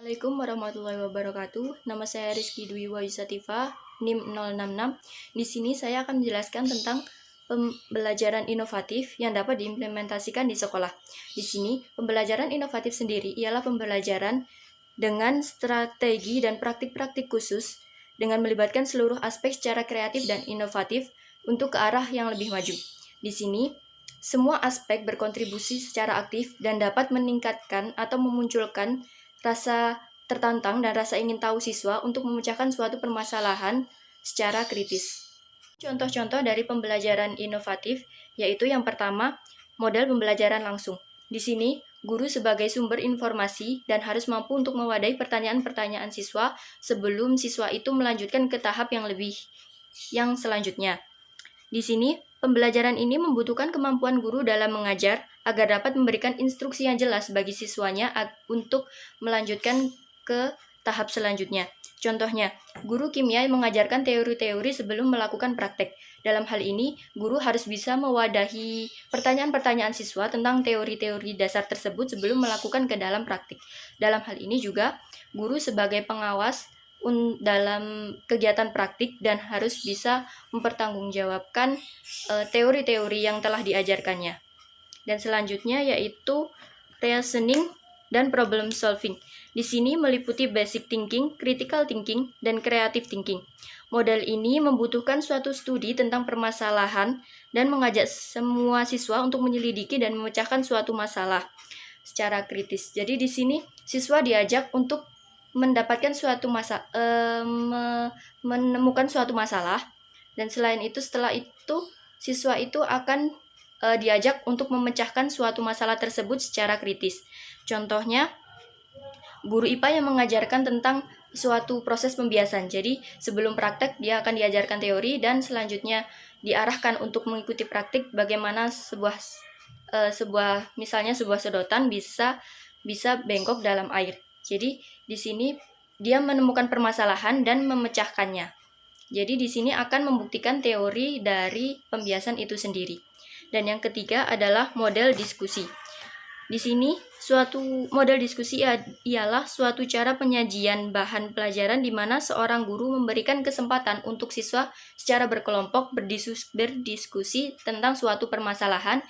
Assalamualaikum warahmatullahi wabarakatuh. Nama saya Rizky Dwi Wayusativa, NIM 066. Di sini saya akan menjelaskan tentang pembelajaran inovatif yang dapat diimplementasikan di sekolah. Di sini, pembelajaran inovatif sendiri ialah pembelajaran dengan strategi dan praktik-praktik khusus dengan melibatkan seluruh aspek secara kreatif dan inovatif untuk ke arah yang lebih maju. Di sini, semua aspek berkontribusi secara aktif dan dapat meningkatkan atau memunculkan rasa tertantang dan rasa ingin tahu siswa untuk memecahkan suatu permasalahan secara kritis. Contoh-contoh dari pembelajaran inovatif yaitu yang pertama, model pembelajaran langsung. Di sini, guru sebagai sumber informasi dan harus mampu untuk mewadahi pertanyaan-pertanyaan siswa sebelum siswa itu melanjutkan ke tahap yang selanjutnya. Di sini, pembelajaran ini membutuhkan kemampuan guru dalam mengajar agar dapat memberikan instruksi yang jelas bagi siswanya untuk melanjutkan ke tahap selanjutnya. Contohnya, guru kimia mengajarkan teori-teori sebelum melakukan praktek. Dalam hal ini, guru harus bisa mewadahi pertanyaan-pertanyaan siswa tentang teori-teori dasar tersebut sebelum melakukan ke dalam praktik. Dalam hal ini juga, guru sebagai pengawas dalam kegiatan praktik dan harus bisa mempertanggungjawabkan teori-teori yang telah diajarkannya. Dan selanjutnya yaitu reasoning dan problem solving. Di sini meliputi basic thinking, critical thinking, dan creative thinking. Model ini membutuhkan suatu studi tentang permasalahan dan mengajak semua siswa untuk menyelidiki dan memecahkan suatu masalah secara kritis. Jadi di sini siswa diajak untuk mendapatkan menemukan suatu masalah, dan selain itu setelah itu siswa itu akan diajak untuk memecahkan suatu masalah tersebut secara kritis. Contohnya, guru IPA yang mengajarkan tentang suatu proses pembiasan. Jadi sebelum praktek dia akan diajarkan teori dan selanjutnya diarahkan untuk mengikuti praktik bagaimana misalnya sebuah sedotan bisa bengkok dalam air. Jadi di sini dia menemukan permasalahan dan memecahkannya. Jadi di sini akan membuktikan teori dari pembiasan itu sendiri. Dan yang ketiga adalah model diskusi. Di sini suatu model diskusi ialah suatu cara penyajian bahan pelajaran di mana seorang guru memberikan kesempatan untuk siswa secara berkelompok berdiskusi tentang suatu permasalahan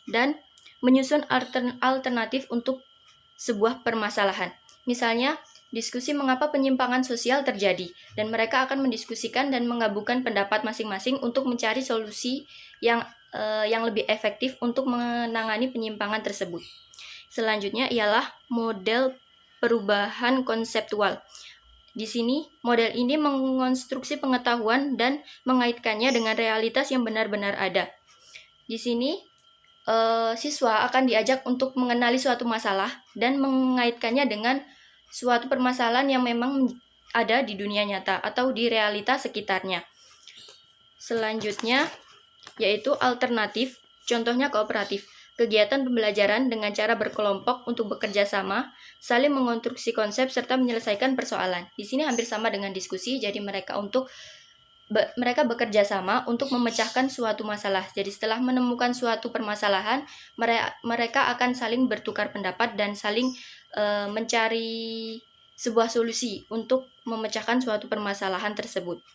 dan menyusun alternatif untuk sebuah permasalahan. Misalnya, diskusi mengapa penyimpangan sosial terjadi, dan mereka akan mendiskusikan dan menggabungkan pendapat masing-masing untuk mencari solusi yang lebih efektif untuk menangani penyimpangan tersebut. Selanjutnya ialah model perubahan konseptual. Di sini, model ini mengonstruksi pengetahuan dan mengaitkannya dengan realitas yang benar-benar ada. Di sini, siswa akan diajak untuk mengenali suatu masalah dan mengaitkannya dengan suatu permasalahan yang memang ada di dunia nyata atau di realitas sekitarnya. Selanjutnya, yaitu alternatif, contohnya kooperatif. Kegiatan pembelajaran dengan cara berkelompok untuk bekerja sama, saling mengonstruksi konsep, serta menyelesaikan persoalan. Di sini hampir sama dengan diskusi, jadi mereka bekerja sama untuk memecahkan suatu masalah. Jadi setelah menemukan suatu permasalahan, mereka akan saling bertukar pendapat dan saling mencari sebuah solusi untuk memecahkan suatu permasalahan tersebut.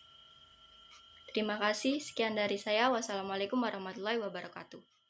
Terima kasih, sekian dari saya. Wassalamualaikum warahmatullahi wabarakatuh.